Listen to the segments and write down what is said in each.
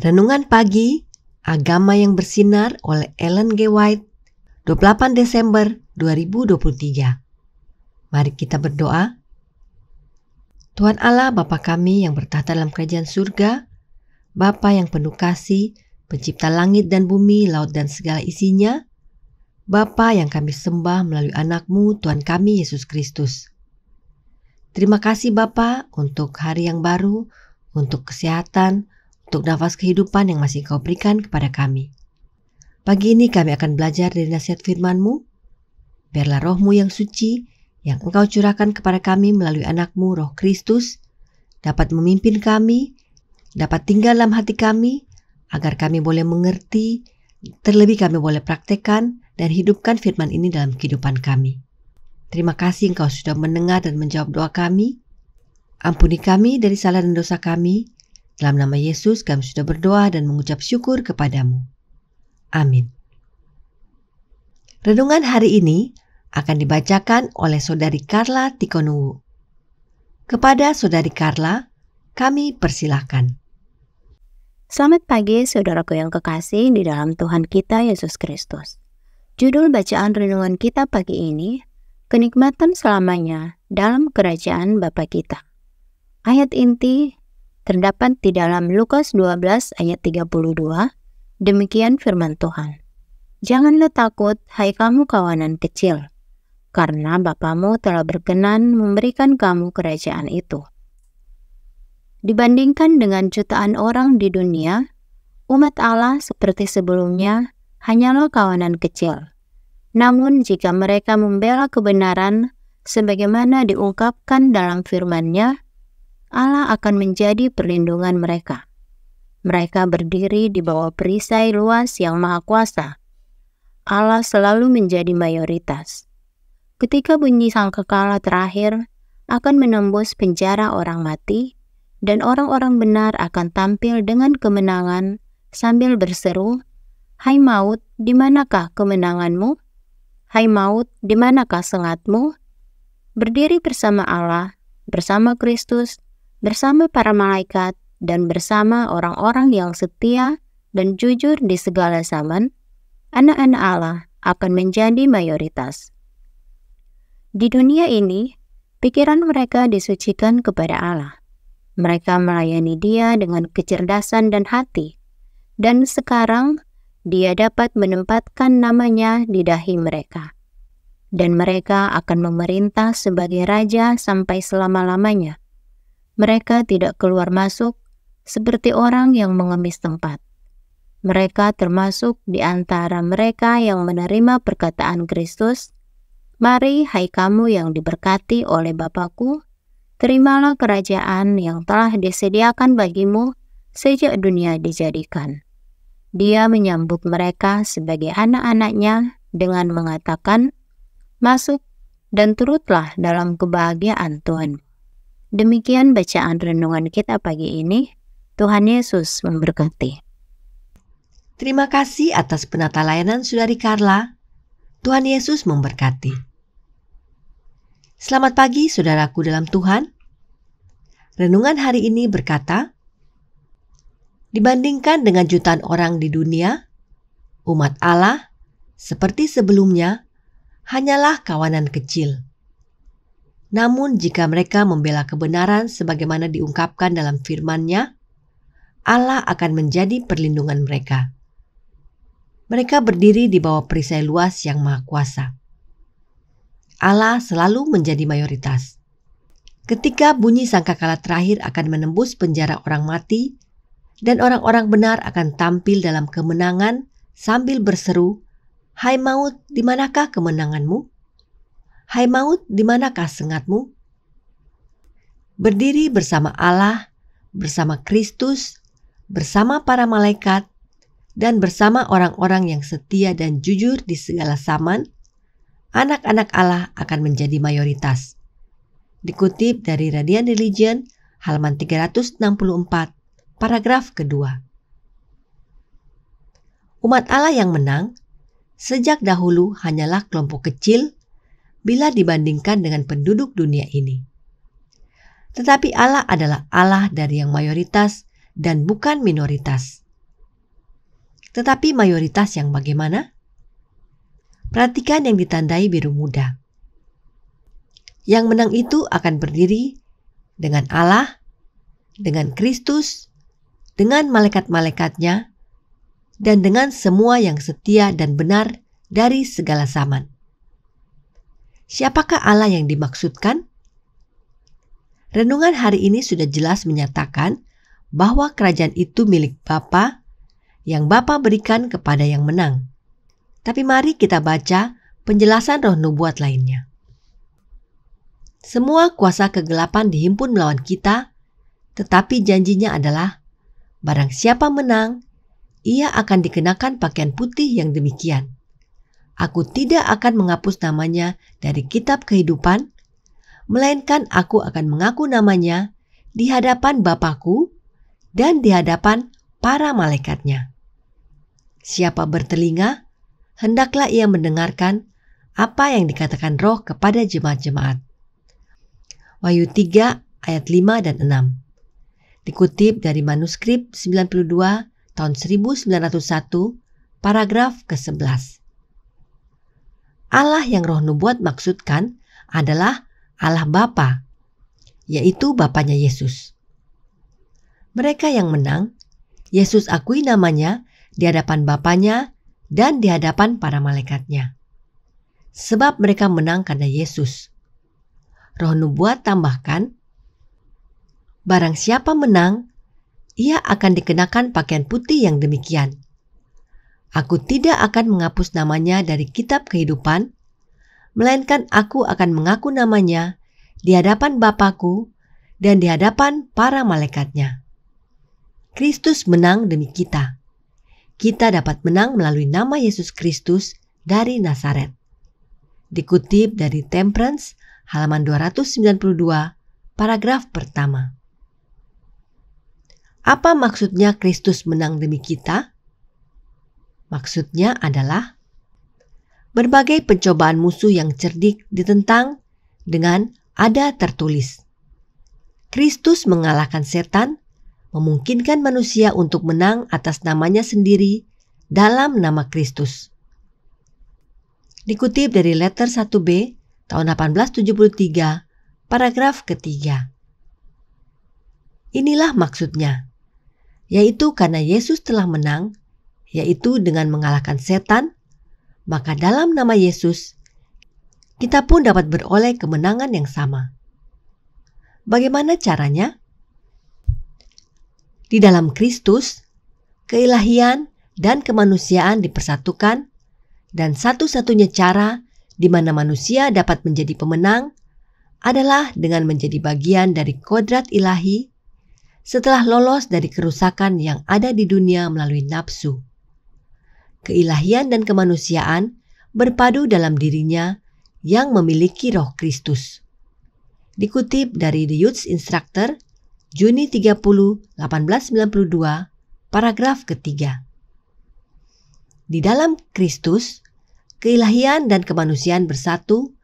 Renungan Pagi, Agama yang Bersinar oleh Ellen G. White, 28 Desember 2023. Mari kita berdoa. Tuhan Allah, Bapa kami yang bertahta dalam kerajaan surga, Bapa yang penuh kasih, pencipta langit dan bumi, laut dan segala isinya, Bapa yang kami sembah melalui anak-Mu, Tuhan kami Yesus Kristus. Terima kasih Bapa untuk hari yang baru, untuk kesehatan, untuk nafas kehidupan yang masih Kau berikan kepada kami. Pagi ini kami akan belajar dari nasihat firman-Mu. Biarlah Roh-Mu yang suci, yang Engkau curahkan kepada kami melalui anak-Mu, Roh Kristus, dapat memimpin kami, dapat tinggal dalam hati kami, agar kami boleh mengerti, terlebih kami boleh praktekkan dan hidupkan firman ini dalam kehidupan kami. Terima kasih Engkau sudah mendengar dan menjawab doa kami. Ampuni kami dari salah dan dosa kami. Dalam nama Yesus kami sudah berdoa dan mengucap syukur kepadamu. Amin. Renungan hari ini akan dibacakan oleh Saudari Carla Tikonuwu. Kepada Saudari Carla, kami persilahkan. Selamat pagi saudaraku yang kekasih di dalam Tuhan kita Yesus Kristus. Judul bacaan renungan kita pagi ini, kenikmatan selamanya dalam kerajaan Bapa kita. Ayat inti terdapat di dalam Lukas 12 ayat 32, demikian firman Tuhan. Janganlah takut, hai kamu kawanan kecil, karena Bapamu telah berkenan memberikan kamu kerajaan itu. Dibandingkan dengan jutaan orang di dunia, umat Allah seperti sebelumnya hanyalah kawanan kecil. Namun jika mereka membela kebenaran sebagaimana diungkapkan dalam firman-Nya, Allah akan menjadi perlindungan mereka. Mereka berdiri di bawah perisai luas yang maha kuasa. Allah selalu menjadi mayoritas. Ketika bunyi sangkakala terakhir akan menembus penjara orang mati, dan orang-orang benar akan tampil dengan kemenangan sambil berseru, "Hai maut, di manakah kemenanganmu? Hai maut, di manakah sengatmu?" Berdiri bersama Allah, bersama Kristus, bersama para malaikat, dan bersama orang-orang yang setia dan jujur di segala zaman, anak-anak Allah akan menjadi mayoritas. Di dunia ini, pikiran mereka disucikan kepada Allah. Mereka melayani Dia dengan kecerdasan dan hati, dan sekarang Dia dapat menempatkan namanya di dahi mereka. Dan mereka akan memerintah sebagai raja sampai selama-lamanya. Mereka tidak keluar masuk seperti orang yang mengemis tempat. Mereka termasuk di antara mereka yang menerima perkataan Kristus, "Mari, hai kamu yang diberkati oleh Bapa-Ku, terimalah kerajaan yang telah disediakan bagimu sejak dunia dijadikan." Dia menyambut mereka sebagai anak-anak-Nya dengan mengatakan, "Masuk dan turutlah dalam kebahagiaan Tuhan." Demikian bacaan renungan kita pagi ini. Tuhan Yesus memberkati. Terima kasih atas penata layanan Saudari Carla. Tuhan Yesus memberkati. Selamat pagi saudaraku dalam Tuhan. Renungan hari ini berkata, dibandingkan dengan jutaan orang di dunia, umat Allah seperti sebelumnya hanyalah kawanan kecil. Namun jika mereka membela kebenaran sebagaimana diungkapkan dalam firman-Nya, Allah akan menjadi perlindungan mereka. Mereka berdiri di bawah perisai luas yang maha kuasa. Allah selalu menjadi mayoritas. Ketika bunyi sangkakala terakhir akan menembus penjara orang mati, dan orang-orang benar akan tampil dalam kemenangan sambil berseru, "Hai maut, di manakah kemenanganmu? Hai maut, di manakah sengatmu?" Berdiri bersama Allah, bersama Kristus, bersama para malaikat, dan bersama orang-orang yang setia dan jujur di segala zaman, anak-anak Allah akan menjadi mayoritas. Dikutip dari Radiant Religion, halaman 364, paragraf kedua. Umat Allah yang menang sejak dahulu hanyalah kelompok kecil bila dibandingkan dengan penduduk dunia ini. Tetapi Allah adalah Allah dari yang mayoritas dan bukan minoritas. Tetapi mayoritas yang bagaimana? Perhatikan yang ditandai biru muda. Yang menang itu akan berdiri dengan Allah, dengan Kristus, dengan malaikat-malaikatnya, dan dengan semua yang setia dan benar dari segala zaman. Siapakah Allah yang dimaksudkan? Renungan hari ini sudah jelas menyatakan bahwa kerajaan itu milik Bapa, yang Bapa berikan kepada yang menang. Tapi mari kita baca penjelasan roh nubuat lainnya. Semua kuasa kegelapan dihimpun melawan kita, tetapi janjinya adalah, barang siapa menang, ia akan dikenakan pakaian putih yang demikian. Aku tidak akan menghapus namanya dari kitab kehidupan, melainkan aku akan mengaku namanya di hadapan Bapa-Ku dan di hadapan para malaikatnya. Siapa bertelinga, hendaklah ia mendengarkan apa yang dikatakan Roh kepada jemaat-jemaat. Wahyu 3 ayat 5 dan 6. Dikutip dari manuskrip 92 tahun 1901, paragraf ke-11. Allah yang roh nubuat maksudkan adalah Allah Bapa, yaitu Bapanya Yesus. Mereka yang menang, Yesus akui namanya di hadapan Bapanya dan di hadapan para malaikatnya. Sebab mereka menang karena Yesus. Roh nubuat tambahkan, barang siapa menang, ia akan dikenakan pakaian putih yang demikian. Aku tidak akan menghapus namanya dari kitab kehidupan, melainkan aku akan mengaku namanya di hadapan Bapa-Ku dan di hadapan para malaikatnya. Kristus menang demi kita. Kita dapat menang melalui nama Yesus Kristus dari Nazaret. Dikutip dari Temperance, halaman 292, paragraf pertama. Apa maksudnya Kristus menang demi kita? Maksudnya adalah berbagai pencobaan musuh yang cerdik ditentang dengan ada tertulis. Kristus mengalahkan setan, memungkinkan manusia untuk menang atas namanya sendiri dalam nama Kristus. Dikutip dari Letter 1B tahun 1873, paragraf ketiga. Inilah maksudnya, yaitu karena Yesus telah menang, yaitu dengan mengalahkan setan, maka dalam nama Yesus, kita pun dapat beroleh kemenangan yang sama. Bagaimana caranya? Di dalam Kristus, keilahian dan kemanusiaan dipersatukan, dan satu-satunya cara di mana manusia dapat menjadi pemenang adalah dengan menjadi bagian dari kodrat ilahi setelah lolos dari kerusakan yang ada di dunia melalui nafsu. Keilahian dan kemanusiaan berpadu dalam dirinya yang memiliki roh Kristus. Dikutip dari The Youth Instructor, Juni 30, 1892, paragraf ketiga. Di dalam Kristus, keilahian dan kemanusiaan bersatu,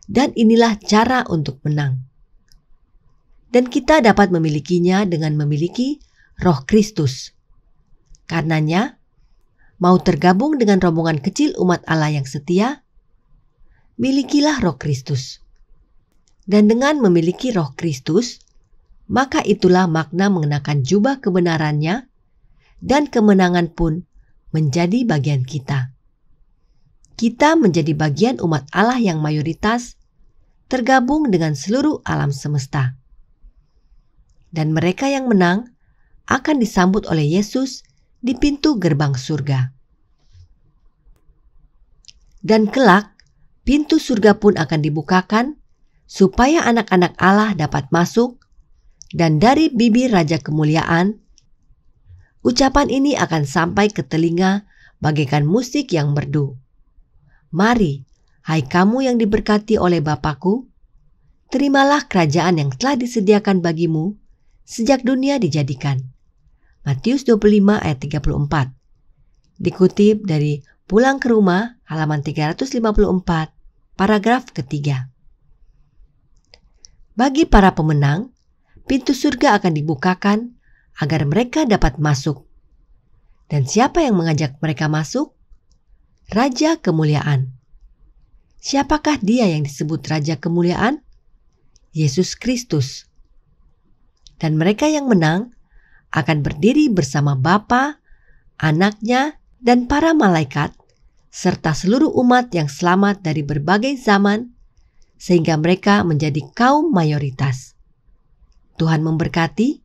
dan inilah cara untuk menang. Dan kita dapat memilikinya dengan memiliki Roh Kristus. Karenanya, mau tergabung dengan rombongan kecil umat Allah yang setia, milikilah Roh Kristus. Dan dengan memiliki Roh Kristus, maka itulah makna mengenakan jubah kebenarannya, dan kemenangan pun menjadi bagian kita. Kita menjadi bagian umat Allah yang mayoritas, tergabung dengan seluruh alam semesta. Dan mereka yang menang akan disambut oleh Yesus di pintu gerbang surga. Dan kelak, pintu surga pun akan dibukakan supaya anak-anak Allah dapat masuk, dan dari bibir Raja Kemuliaan, ucapan ini akan sampai ke telinga bagaikan musik yang merdu. Mari, hai kamu yang diberkati oleh Bapa-Ku, terimalah kerajaan yang telah disediakan bagimu sejak dunia dijadikan. Matius 25 ayat 34. Dikutip dari Pulang ke Rumah halaman 354, paragraf ketiga. Bagi para pemenang, pintu surga akan dibukakan agar mereka dapat masuk. Dan siapa yang mengajak mereka masuk? Raja Kemuliaan. Siapakah dia yang disebut Raja Kemuliaan? Yesus Kristus. Dan mereka yang menang akan berdiri bersama Bapa, Anaknya, dan para malaikat, serta seluruh umat yang selamat dari berbagai zaman, sehingga mereka menjadi kaum mayoritas. Tuhan memberkati.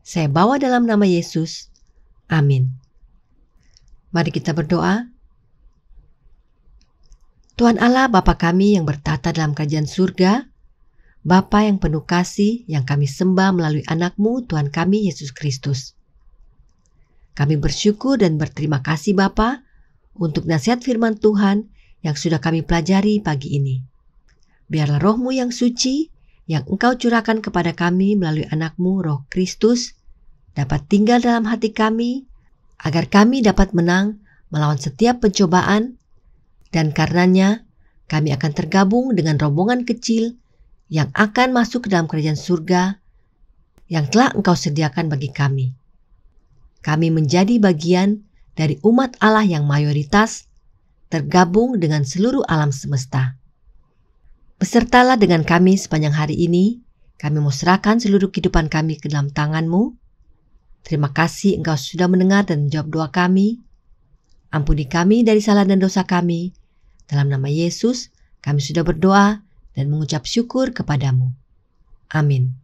Saya bawa dalam nama Yesus. Amin. Mari kita berdoa. Tuhan Allah Bapa kami yang bertata dalam kerajaan surga, Bapa yang penuh kasih yang kami sembah melalui anak-Mu Tuhan kami Yesus Kristus. Kami bersyukur dan berterima kasih Bapa untuk nasihat firman Tuhan yang sudah kami pelajari pagi ini. Biarlah Roh-Mu yang suci yang Engkau curahkan kepada kami melalui anak-Mu Roh Kristus dapat tinggal dalam hati kami, agar kami dapat menang melawan setiap pencobaan, dan karenanya kami akan tergabung dengan rombongan kecil yang akan masuk ke dalam kerajaan surga yang telah Engkau sediakan bagi kami. Kami menjadi bagian dari umat Allah yang mayoritas, tergabung dengan seluruh alam semesta. Besertalah dengan kami sepanjang hari ini. Kami mau serahkan seluruh kehidupan kami ke dalam tangan-Mu. Terima kasih Engkau sudah mendengar dan menjawab doa kami. Ampuni kami dari salah dan dosa kami. Dalam nama Yesus, kami sudah berdoa dan mengucap syukur kepadamu. Amin.